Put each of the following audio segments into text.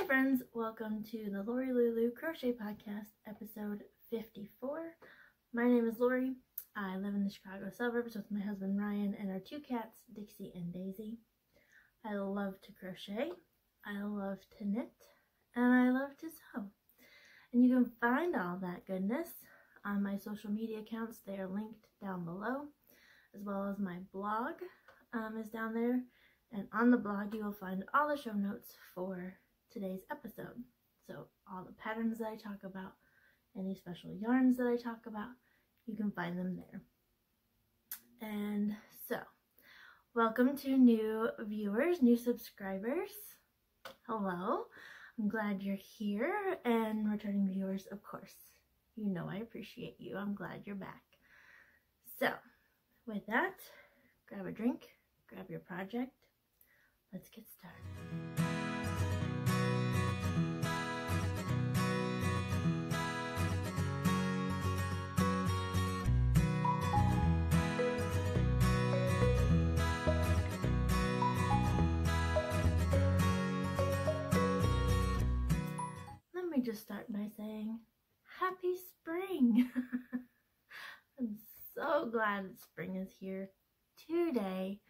friends, welcome to the Lori Lulu Crochet Podcast, episode 54. My name is Lori. I live in the Chicago suburbs with my husband Ryan and our two cats, Dixie and Daisy. I love to crochet, I love to knit, and I love to sew. And you can find all that goodness on my social media accounts. They are linked down below, as well as my blog is down there. And on the blog you will find all the show notes for today's episode. So all the patterns that I talk about, any special yarns that I talk about, you can find them there. And so, welcome to new viewers, new subscribers. Hello, I'm glad you're here, and returning viewers, of course. You know I appreciate you. I'm glad you're back. So, with that, grab a drink, grab your project. Let's get started. Let me just start by saying happy spring. I'm so glad that spring is here today.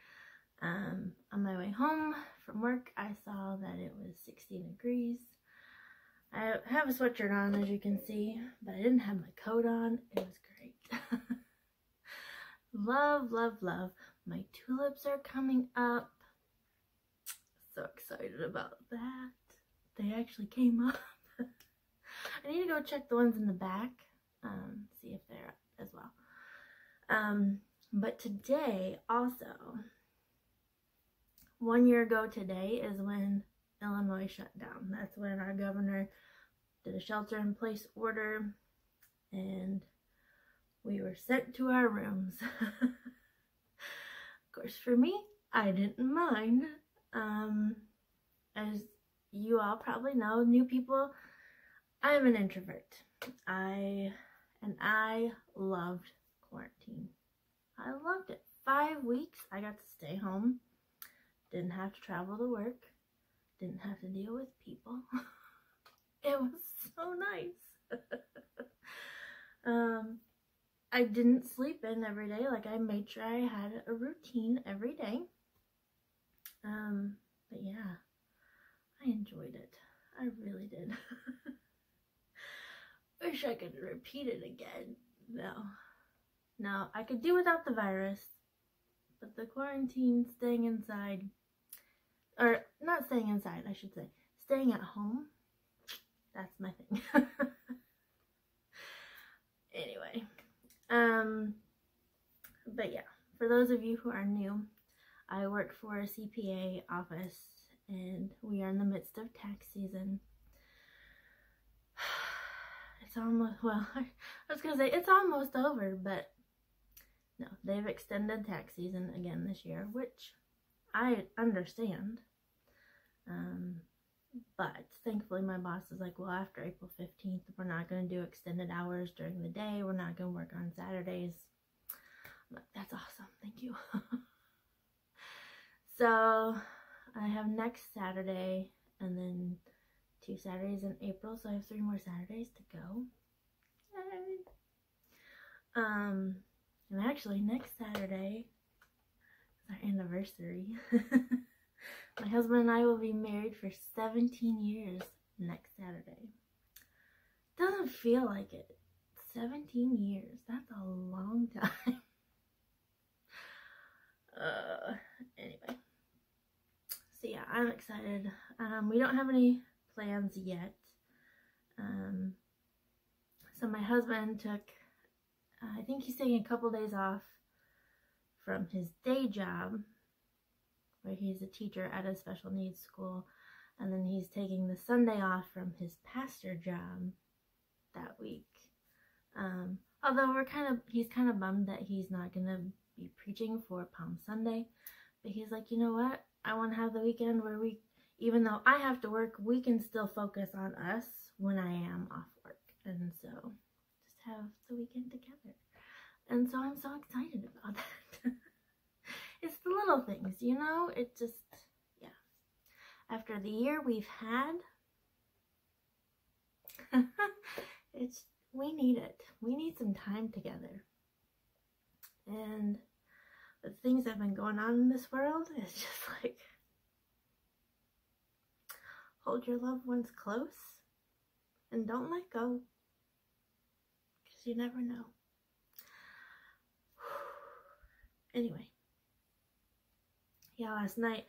On my way home from work, I saw that it was 60 degrees. I have a sweatshirt on, as you can see, but I didn't have my coat on. It was great. Love, love, love. My tulips are coming up. So excited about that. They actually came up. I need to go check the ones in the back, see if they're up as well. But today also, 1 year ago today is when Illinois shut down. That's when our governor did a shelter-in-place order, and we were sent to our rooms. Of course, for me, I didn't mind. As you all probably know, new people, I'm an introvert. I loved quarantine. I loved it. 5 weeks, I got to stay home. Didn't have to travel to work. Didn't have to deal with people. It was so nice. I didn't sleep in every day. Like, I made sure I had a routine every day. But yeah, I enjoyed it. I really did. Wish I could repeat it again. No, I could do without the virus, but the quarantine, staying inside, or not staying inside, I should say, staying at home, that's my thing. Anyway, but yeah, for those of you who are new, I work for a CPA office, and we are in the midst of tax season. It's almost, well, I was going to say it's almost over, but no, they've extended tax season again this year, which I understand. But thankfully my boss is like, well, after April 15th, we're not going to do extended hours during the day. We're not going to work on Saturdays. I'm like, that's awesome. Thank you. So I have next Saturday and then 2 Saturdays in April, so I have 3 more Saturdays to go. Yay. And actually next Saturday is our anniversary. My husband and I will be married for 17 years next Saturday. Doesn't feel like it. 17 years. That's a long time. Anyway. So yeah, I'm excited. We don't have any plans yet. So my husband took, I think he's taking a couple days off from his day job, where he's a teacher at a special needs school, and then he's taking the Sunday off from his pastor job that week. Although he's kind of bummed that he's not going to be preaching for Palm Sunday, but he's like, you know what, I want to have the weekend where even though I have to work, we can still focus on us when I am off work, and so just have the weekend together. And so I'm so excited about that. It's the little things, you know, it just, yeah. After the year we've had, We need it. We need some time together. And the things that have been going on in this world is just like, hold your loved ones close and don't let go, because you never know. Anyway, yeah, last night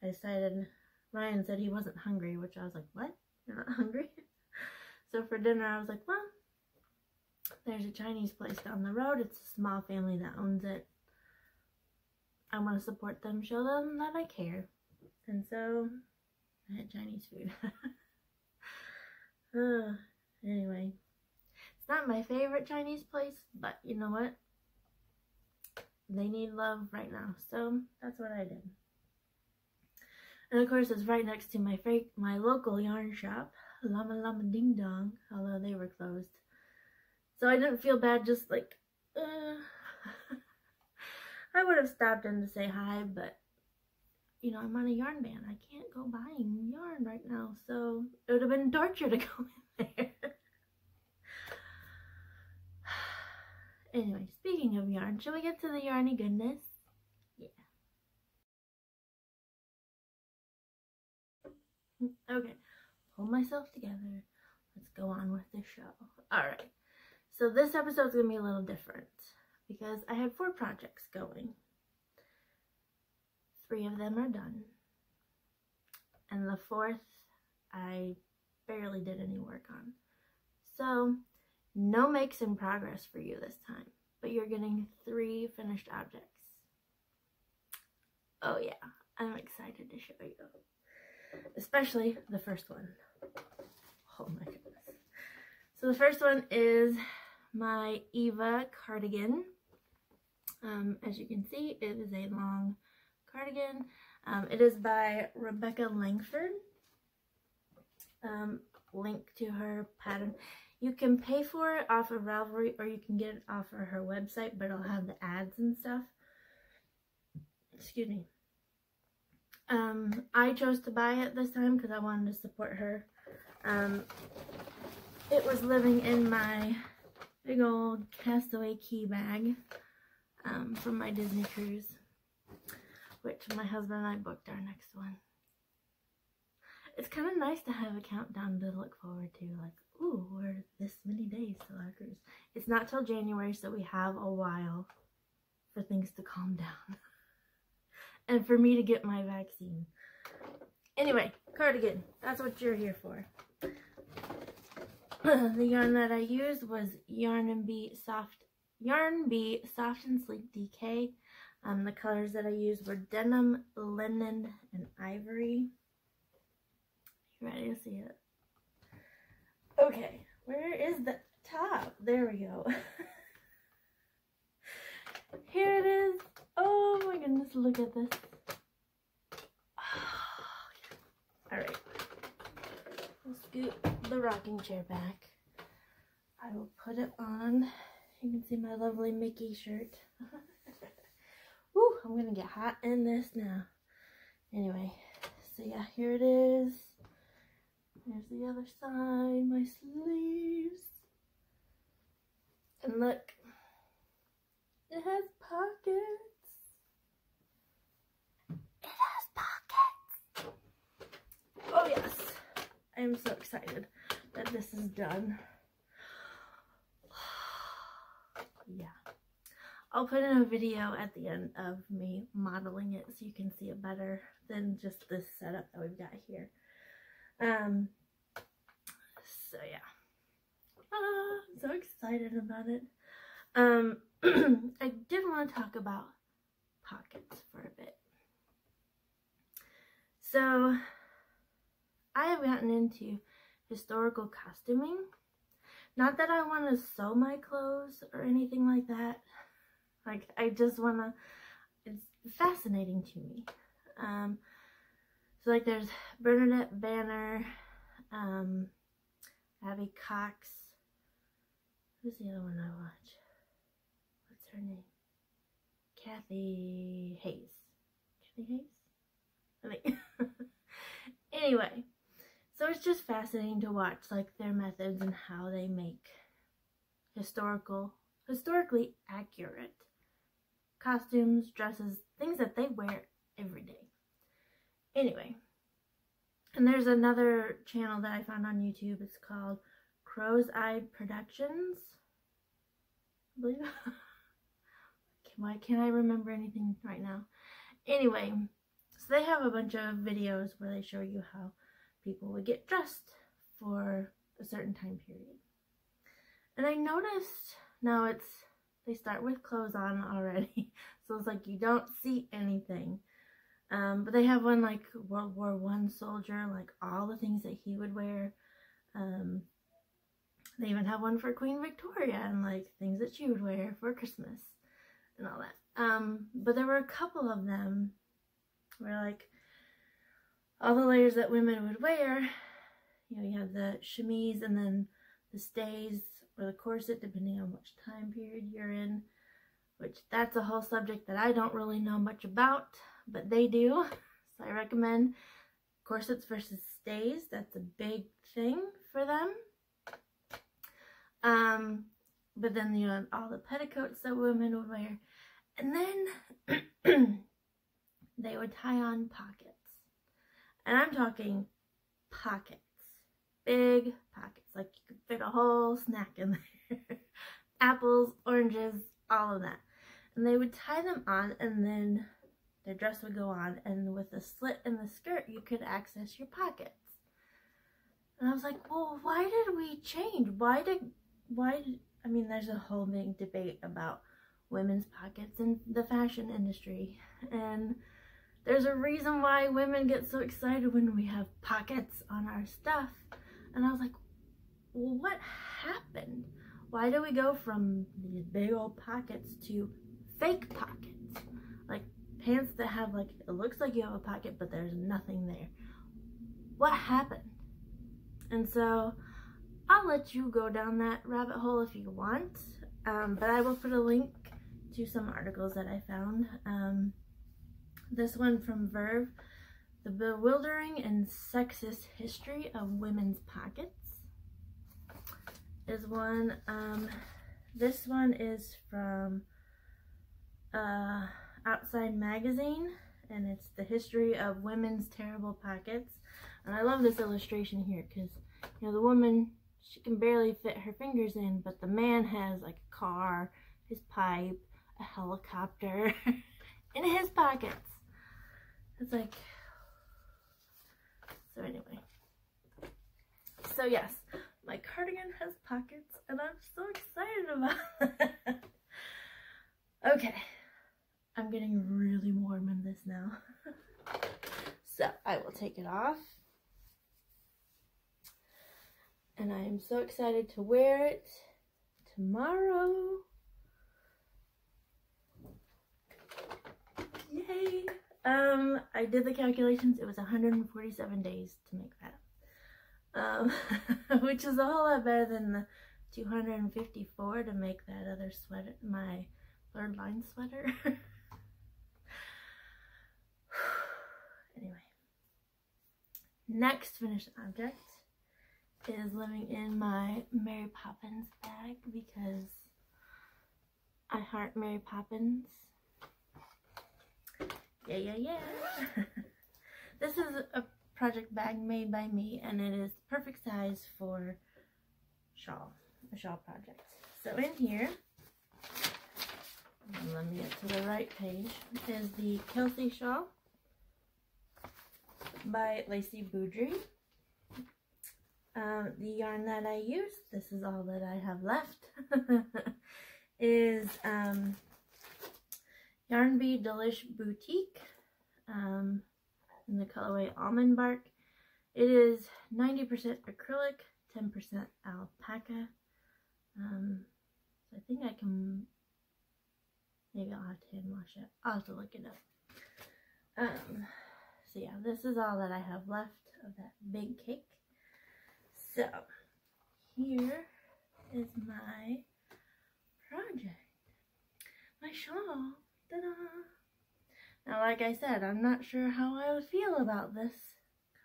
I decided, Ryan said he wasn't hungry, which I was like, what? You're not hungry? So for dinner I was like, well, there's a Chinese place down the road. It's a small family that owns it. I want to support them, show them that I care. And so I had Chinese food. Anyway, it's not my favorite Chinese place, but you know what? They need love right now, so that's what I did. And of course, it's right next to my local yarn shop, Llama Llama Ding Dong, although they were closed. So I didn't feel bad, just like, I would have stopped in to say hi, but, you know, I'm on a yarn ban. I can't go buying yarn right now, so it would have been torture to go in there. Anyway, speaking of yarn, shall we get to the yarny goodness? Yeah. Okay, pull myself together. Let's go on with the show. Alright, so this episode's going to be a little different because I had 4 projects going. 3 of them are done. And the 4th, I barely did any work on. So, no makes in progress for you this time, but you're getting 3 finished objects. Oh yeah, I'm excited to show you. Especially the first one. Oh my goodness. So the first one is my Eva Cardigan. As you can see, it is a long cardigan. It is by Rebecca Langford. Link to her pattern. You can pay for it off of Ravelry, or you can get it off of her website, but it'll have the ads and stuff. Excuse me. I chose to buy it this time because I wanted to support her. It was living in my big old Castaway key bag from my Disney cruise, which my husband and I booked our next one. It's kind of nice to have a countdown to look forward to, like, ooh, we're this many days till our cruise. It's not till January, so we have a while for things to calm down. And for me to get my vaccine. Anyway, cardigan. That's what you're here for. The yarn that I used was Yarn Bee Soft and Sleek DK. The colors that I used were denim, linen, and ivory. You ready to see it? Okay, where is the top? There we go. Here it is. Oh my goodness, look at this. Oh, yeah. Alright. We'll scoot the rocking chair back. I will put it on. You can see my lovely Mickey shirt. Woo, I'm gonna get hot in this now. Anyway, so yeah, here it is. There's the other side, my sleeves. And look, it has pockets. It has pockets. Oh yes, I am so excited that this is done. Yeah. I'll put in a video at the end of me modeling it so you can see it better than just this setup that we've got here. So yeah. I'm so excited about it. I did want to talk about pockets for a bit. So, I have gotten into historical costuming. Not that I want to sew my clothes or anything like that. Like, I just want to, it's fascinating to me. So like there's Bernadette Banner, Abby Cox. Who's the other one I watch? What's her name? Kathy Hayes. Kathy Hayes? I think. Anyway, So it's just fascinating to watch like their methods and how they make historically accurate costumes, dresses, things that they wear every day. Anyway, and there's another channel that I found on YouTube. It's called Crow's Eye Productions, I believe. Why can't I remember anything right now? Anyway, so they have a bunch of videos where they show you how people would get dressed for a certain time period. And I noticed now they start with clothes on already. So it's like you don't see anything. But they have one like World War I soldier, like all the things that he would wear. They even have one for Queen Victoria and like things that she would wear for Christmas and all that. But there were a couple of them where like all the layers that women would wear, you know, you have the chemise and then the stays or the corset, depending on which time period you're in, which that's a whole subject that I don't really know much about, but they do. So I recommend corsets versus stays. That's a big thing for them. But then, you know, all the petticoats that women would wear. And then they would tie on pockets. And I'm talking pockets. Big pockets. Like you could fit a whole snack in there. Apples, oranges, all of that. And they would tie them on, and then their dress would go on, and with a slit in the skirt you could access your pockets. And I was like, well, why did we change? I mean, there's a whole big debate about women's pockets in the fashion industry, and there's a reason why women get so excited when we have pockets on our stuff. And I was like, well, what happened? Why do we go from these big old pockets to fake pockets? Like pants that have like, it looks like you have a pocket, but there's nothing there. What happened? And so I'll let you go down that rabbit hole if you want, but I will put a link to some articles that I found. This one from Verve, The Bewildering and Sexist History of Women's Pockets, is one. This one is from Outside Magazine, and it's the history of women's terrible pockets. And I love this illustration here because, you know, the woman, she can barely fit her fingers in, but the man has like a car, his pipe, a helicopter in his pockets. It's like, so anyway. So yes, my cardigan has pockets, and I'm so excited about it. Okay, I'm getting really warm in this now. So I will take it off. And I am so excited to wear it tomorrow. Yay! I did the calculations. It was 147 days to make that. Which is a whole lot better than the 254 to make that other sweater, my third line sweater. Anyway, next finished object is living in my Mary Poppins bag because I heart Mary Poppins. Yeah. This is a project bag made by me, and it is the perfect size for a shawl project. So in here, and let me get to the right page, is the Kelsey shawl by Lacey Boudry. The yarn that I use, this is all that I have left, is Yarn Bee Delish Boutique in the colorway Almond Bark. It is 90% acrylic, 10% alpaca. So I think I can, maybe I'll have to hand wash it. I'll have to look it up. So yeah, this is all that I have left of that big cake. So here is my project, my shawl. Ta-da! Now, like I said, I'm not sure how I would feel about this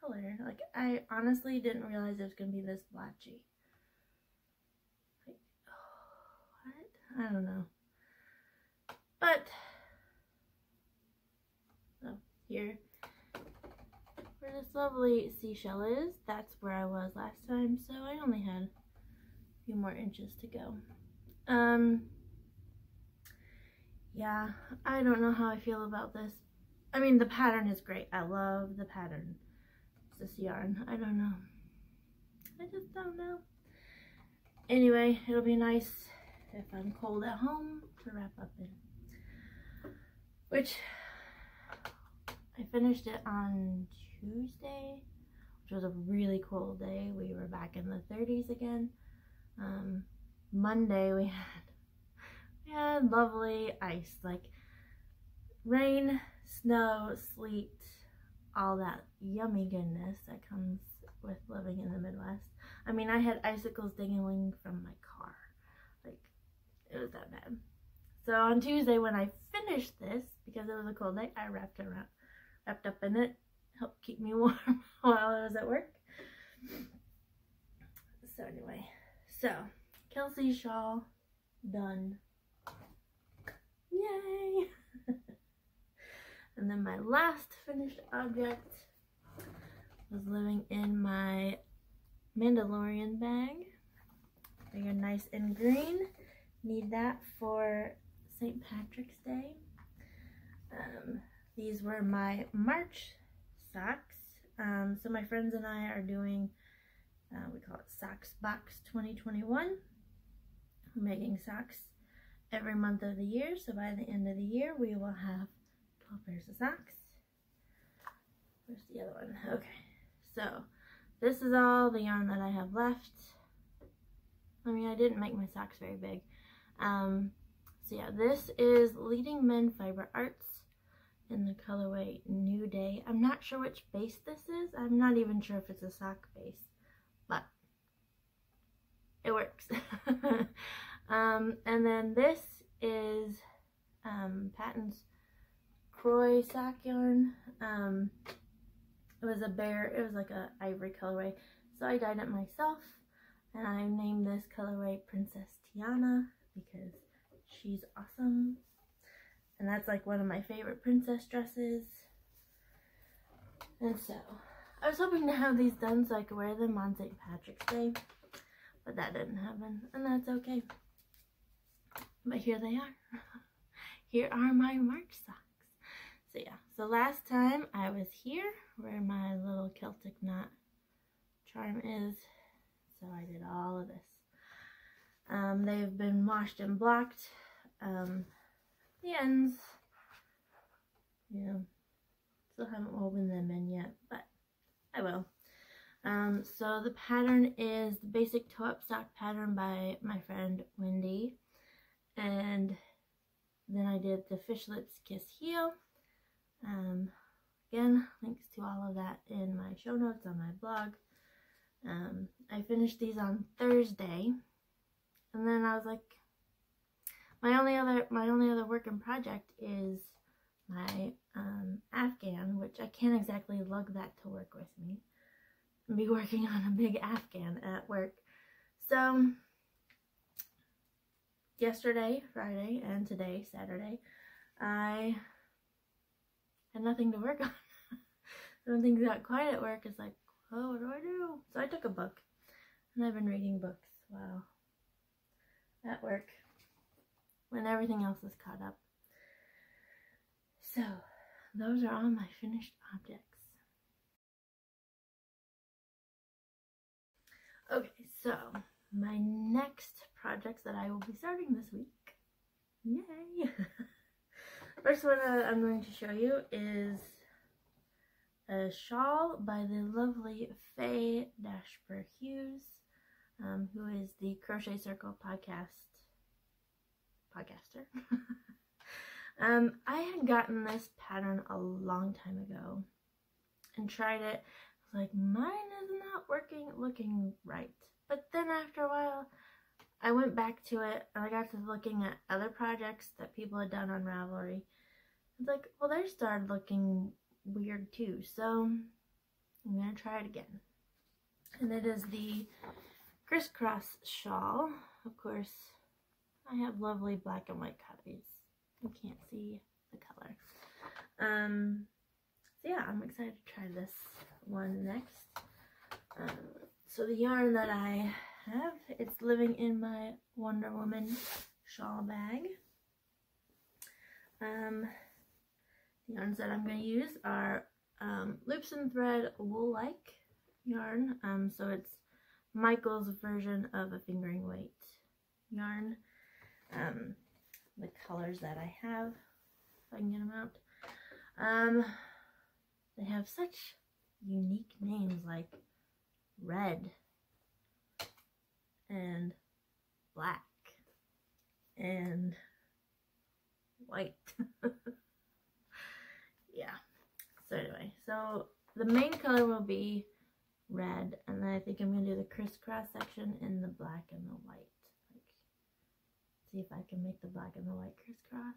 color. Like, I honestly didn't realize it was going to be this blotchy. Like, oh, what? I don't know. But, so here, where this lovely seashell is, that's where I was last time, so I only had a few more inches to go. Yeah, I don't know how I feel about this. I mean, the pattern is great. I love the pattern. It's this yarn. I don't know. I just don't know. Anyway, it'll be nice if I'm cold at home to wrap up in. Which, I finished it on Tuesday, which was a really cold day. We were back in the 30s again. Monday we had lovely ice, like rain, snow, sleet, all that yummy goodness that comes with living in the Midwest. I mean, I had icicles dangling from my car. Like, it was that bad. So on Tuesday when I finished this, because it was a cold day, I wrapped up in it, helped keep me warm while I was at work. So anyway, so Kelsey's shawl done. Yay! And then my last finished object was living in my Mandalorian bag. They're nice and green. Need that for St. Patrick's Day. These were my March socks. So my friends and I are doing, we call it Socks Box 2021. We're making socks every month of the year, so by the end of the year we will have 12 pairs of socks. Where's the other one? Okay, so this is all the yarn that I have left. I mean, I didn't make my socks very big. So yeah, this is Leading Men Fiber Arts in the colorway New Day. I'm not sure which base this is. I'm not even sure if it's a sock base, but it works. And then this is Patton's Croy sock yarn. It was like a ivory colorway, so I dyed it myself, and I named this colorway Princess Tiana because she's awesome, and that's like one of my favorite princess dresses. And so I was hoping to have these done so I could wear them on St. Patrick's Day, but that didn't happen, and that's okay. But here they are. Here are my March socks. So yeah, so last time I was here where my little Celtic knot charm is, so I did all of this. They've been washed and blocked. The ends, you know, still haven't woven them in yet, but I will. So the pattern is the basic toe-up sock pattern by my friend Wendy. And then I did the Fish Lips Kiss Heel. Again, links to all of that in my show notes on my blog. I finished these on Thursday, and then I was like, my only other working project is my Afghan, which I can't exactly lug that to work with me. I'll be working on a big Afghan at work. So yesterday, Friday, and today, Saturday, I had nothing to work on. When things got quiet at work, it's like, oh, what do I do? So I took a book, and I've been reading books while at work when everything else is caught up. So those are all my finished objects. Okay, so my next projects that I will be starting this week. Yay! First one I'm going to show you is a shawl by the lovely Faye Dashper Hughes, who is the Crochet Circle podcaster. I had gotten this pattern a long time ago and tried it. I was like, mine is not looking right. But then after a while, I went back to it and I got to looking at other projects that people had done on Ravelry. It's like, well, they started looking weird too. So I'm going to try it again. And it is the crisscross shawl. Of course, I have lovely black and white copies. You can't see the color. So yeah, I'm excited to try this one next. So the yarn that I have, it's living in my Wonder Woman shawl bag. The yarns that I'm going to use are Loops and Thread Wool-like yarn. So it's Michael's version of a fingering weight yarn. The colors that I have, if I can get them out, they have such unique names like red and black and white. Yeah. So anyway, so the main color will be red, and then I think I'm going to do the crisscross section in the black and the white. Like, see if I can make the black and the white crisscross.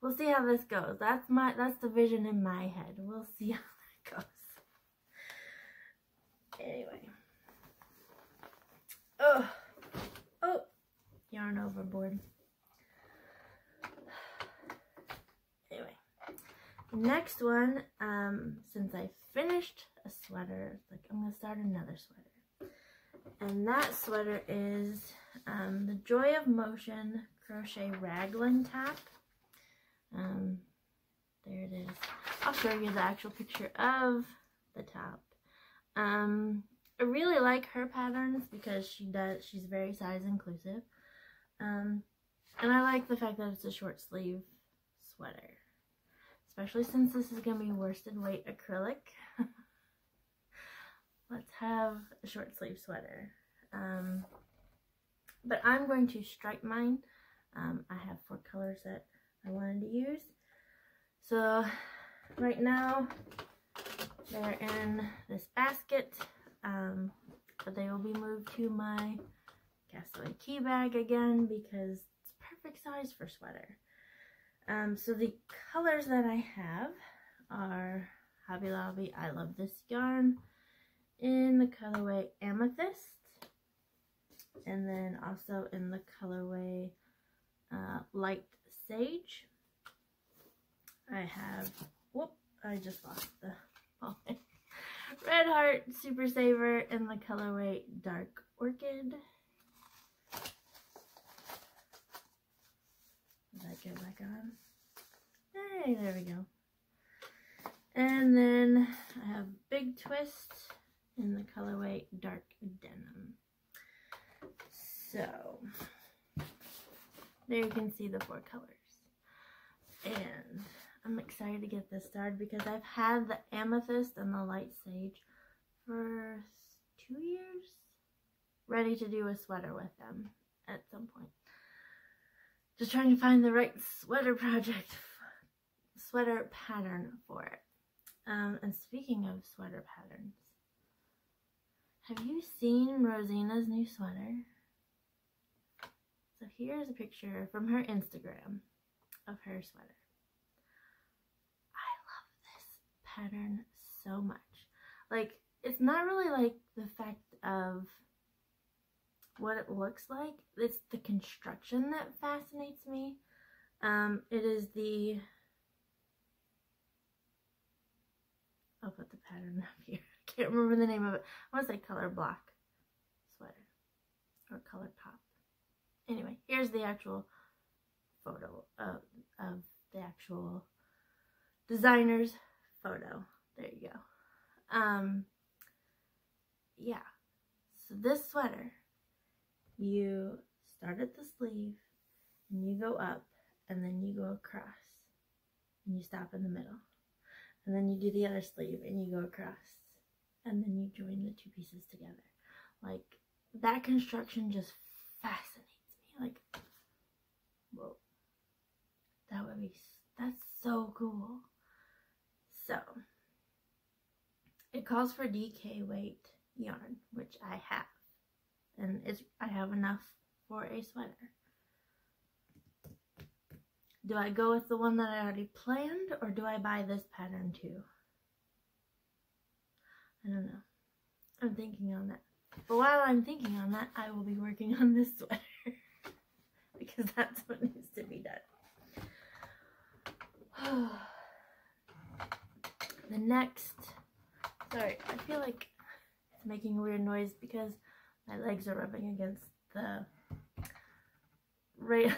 We'll see how this goes. That's the vision in my head. We'll see how that goes. Anyway. Oh, yarn overboard. Anyway, next one, since I finished a sweater, like I'm gonna start another sweater, and that sweater is the Joy of Motion crochet raglan top. There it is. I'll show you the actual picture of the top. I really like her patterns because she's very size inclusive. And I like the fact that it's a short sleeve sweater. Especially since this is going to be worsted weight acrylic. Let's have a short sleeve sweater. But I'm going to stripe mine. I have 4 colors that I wanted to use. So right now they're in this basket. But they will be moved to my castaway key bag again because it's perfect size for sweater. So the colors that I have are Hobby Lobby I Love This Yarn in the colorway Amethyst, and then also in the colorway Light Sage. I have, whoop, I just lost the Red Heart Super Saver in the colorway Dark Orchid. Did that get back on? Hey, there we go. And then I have Big Twist in the colorway Dark Denim. So, there you can see the 4 colors. And I'm excited to get this started because I've had the Amethyst and the Light Sage for 2 years, ready to do a sweater with them at some point. Just trying to find the right sweater pattern for it. And speaking of sweater patterns, have you seen Rosina's new sweater? So here's a picture from her Instagram of her sweater. Pattern so much. Like, it's not really like the fact of what it looks like, it's the construction that fascinates me. It is the, I'll put the pattern up here. I can't remember the name of it. I want to say color block sweater or color pop. Anyway, here's the actual photo of the actual designer's photo. There you go. Yeah, so this sweater, you start at the sleeve and you go up and then you go across and you stop in the middle, and then you do the other sleeve and you go across and then you join the 2 pieces together. Like, that construction just fascinates me. Like, whoa, that's so cool. So, it calls for DK weight yarn, which I have, and I have enough for a sweater. Do I go with the one that I already planned, or do I buy this pattern too? I don't know. I'm thinking on that. But while I'm thinking on that, I will be working on this sweater. Because that's what needs to be done. The next... Sorry, I feel like it's making a weird noise because my legs are rubbing against the... Right...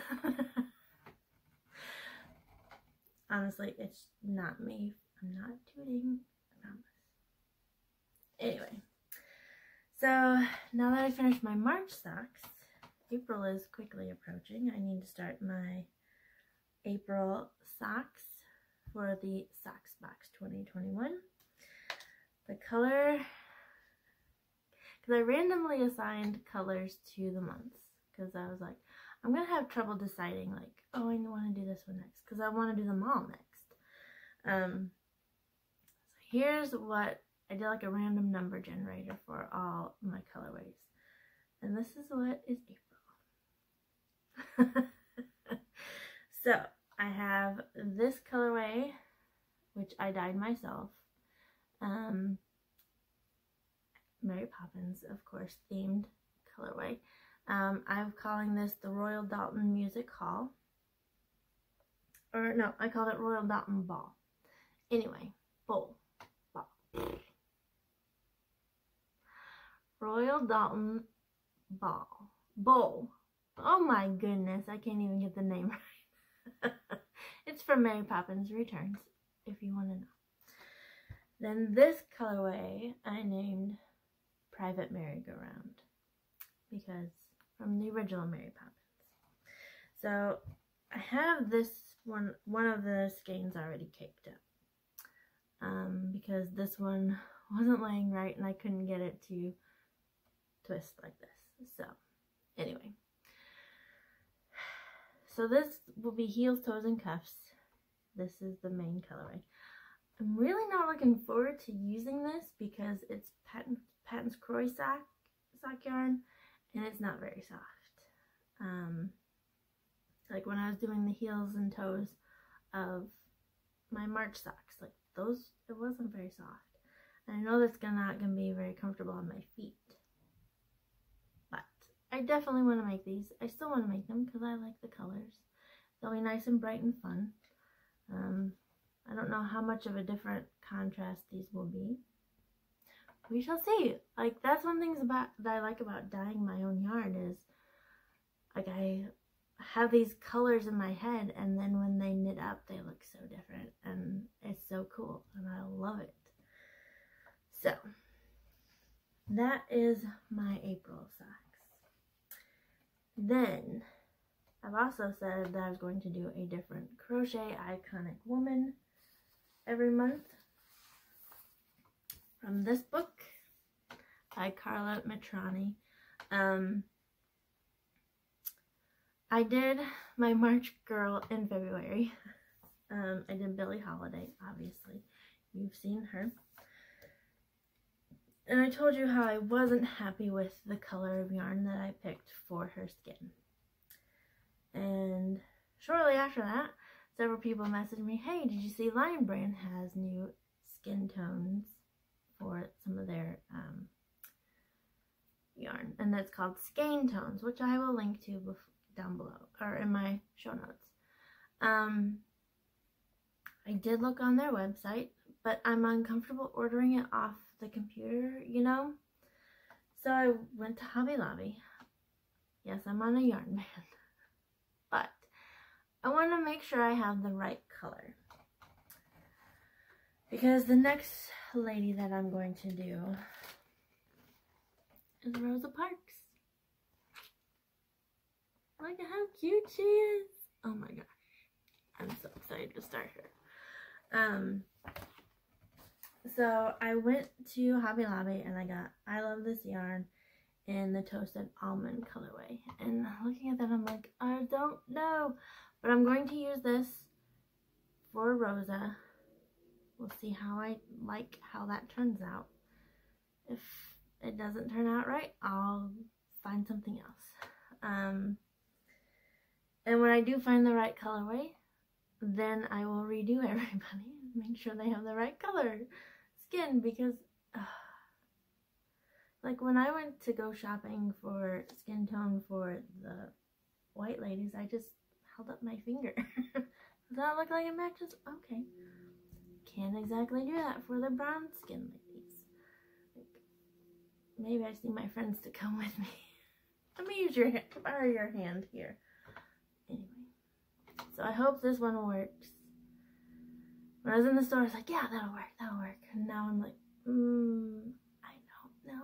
Honestly, it's not me. I'm not tooting. I promise. Anyway. So, now that I finished my March socks, April is quickly approaching. I need to start my April socks for the Socks Box 2021. The color, because I randomly assigned colors to the months, because I was like, I'm going to have trouble deciding, like, oh, I want to do this one next, because I want to do them all next. So here's what, I did like a random number generator for all my colorways. And this is what is April. So, I have this colorway, which I dyed myself. Mary Poppins, of course, themed colorway. I'm calling this the Royal Dalton Music Hall. Or no, I called it Royal Dalton Ball. Anyway, bowl. Ball. Royal Dalton Ball. Bowl. Oh my goodness, I can't even get the name right. It's from Mary Poppins Returns, if you want to know. Then this colorway I named Private Merry-Go-Round, because from the original Mary Poppins. So I have this one of the skeins already caked up, because this one wasn't laying right and I couldn't get it to twist like this. So anyway, so this will be heels, toes, and cuffs. This is the main colorway. I'm really not looking forward to using this because it's Patton's Croy sock yarn, and it's not very soft. Like when I was doing the heels and toes of my March socks, like those, it wasn't very soft. And I know that's not gonna be very comfortable on my feet. But I definitely want to make these. I still want to make them because I like the colors. They'll be nice and bright and fun. I don't know how much of a different contrast these will be. We shall see. Like, that's one thing that I like about dyeing my own yarn is, like, I have these colors in my head, and then when they knit up, they look so different, and it's so cool, and I love it. So, that is my April socks. Then, I've also said that I was going to do a different crochet iconic woman every month from this book by Carla Matrani. I did my March girl in February. I did Billie Holiday, obviously. You've seen her. And I told you how I wasn't happy with the color of yarn that I picked for her skin. And shortly after that, several people messaged me, hey, did you see Lion Brand has new skin tones for some of their yarn? And that's called Skein Tones, which I will link to down below, or in my show notes. I did look on their website, but I'm uncomfortable ordering it off the computer, you know? So I went to Hobby Lobby. Yes, I'm on a yarn ban. But I want to make sure I have the right color, because the next lady that I'm going to do is Rosa Parks. Look at how cute she is. Oh my gosh. I'm so excited to start her. So I went to Hobby Lobby and I got I Love This Yarn in the Toasted Almond colorway. And looking at that, I'm like, I don't know. But I'm going to use this for Rosa. We'll see how I like how that turns out. If it doesn't turn out right, I'll find something else. And when I do find the right colorway, then I will redo everybody and make sure they have the right color skin, because Like when I went to go shopping for skin tone for the white ladies, I just held up my finger. Does that look like it matches? Okay. Can't exactly do that for the brown skin ladies. Like, maybe I just need my friends to come with me. Let me use borrow your hand here. Anyway, so I hope this one works. When I was in the store, I was like, yeah, that'll work. And now I'm like, I don't know.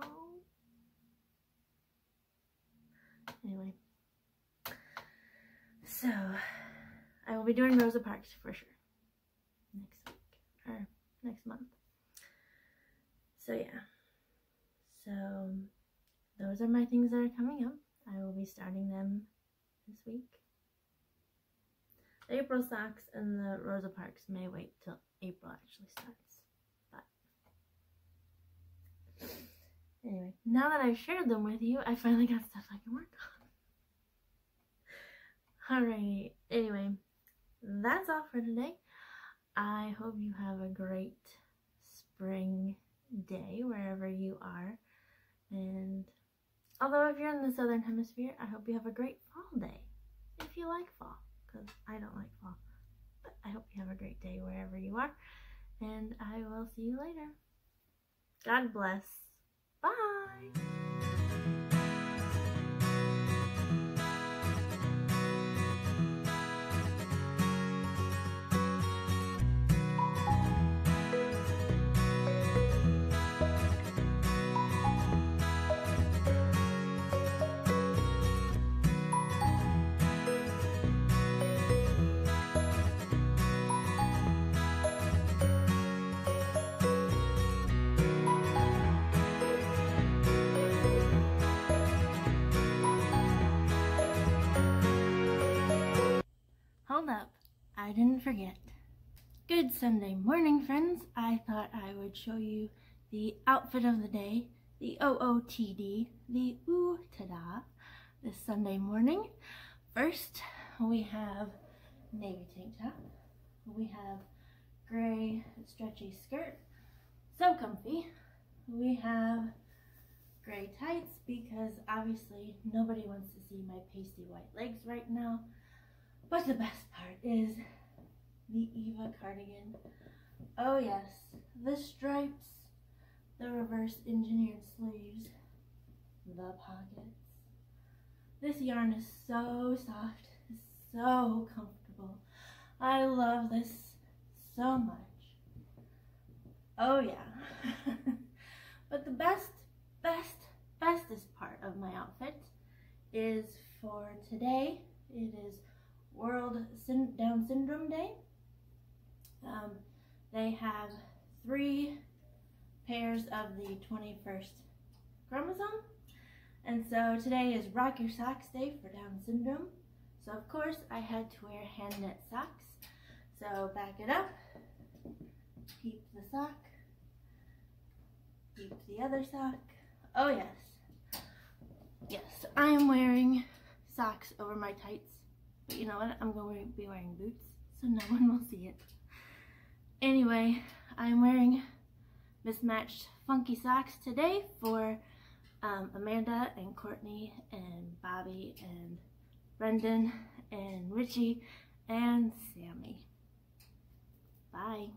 Anyway, so I will be doing Rosa Parks for sure next week or next month. So yeah, so those are my things that are coming up. I will be starting them this week. The April socks and the Rosa Parks may wait till April actually starts. But anyway, now that I've shared them with you, I finally got stuff I can work on. Alrighty, anyway, that's all for today. I hope you have a great spring day wherever you are. And although if you're in the southern hemisphere, I hope you have a great fall day if you like fall, because I don't like fall. But I hope you have a great day wherever you are, and I will see you later. God bless. Bye. Hold up, I didn't forget. Good Sunday morning, friends. I thought I would show you the outfit of the day, the OOTD, the ooh ta-da, this Sunday morning. First, we have navy tank top. We have gray stretchy skirt, so comfy. We have gray tights because obviously nobody wants to see my pasty white legs right now. But the best part is the Eva Cardigan. Oh yes, the stripes, the reverse engineered sleeves, the pockets. This yarn is so soft, so comfortable. I love this so much. Oh yeah. But the bestest part of my outfit is for today. It is World Down Syndrome Day. They have 3 pairs of the 21st chromosome. And so today is Rock Your Socks Day for Down Syndrome. So of course I had to wear hand knit socks. So back it up, keep the sock, keep the other sock. Oh yes. Yes, I am wearing socks over my tights. But you know what? I'm going to be wearing boots, so no one will see it. Anyway, I'm wearing mismatched funky socks today for Amanda and Courtney and Bobby and Brendan and Richie and Sammy. Bye.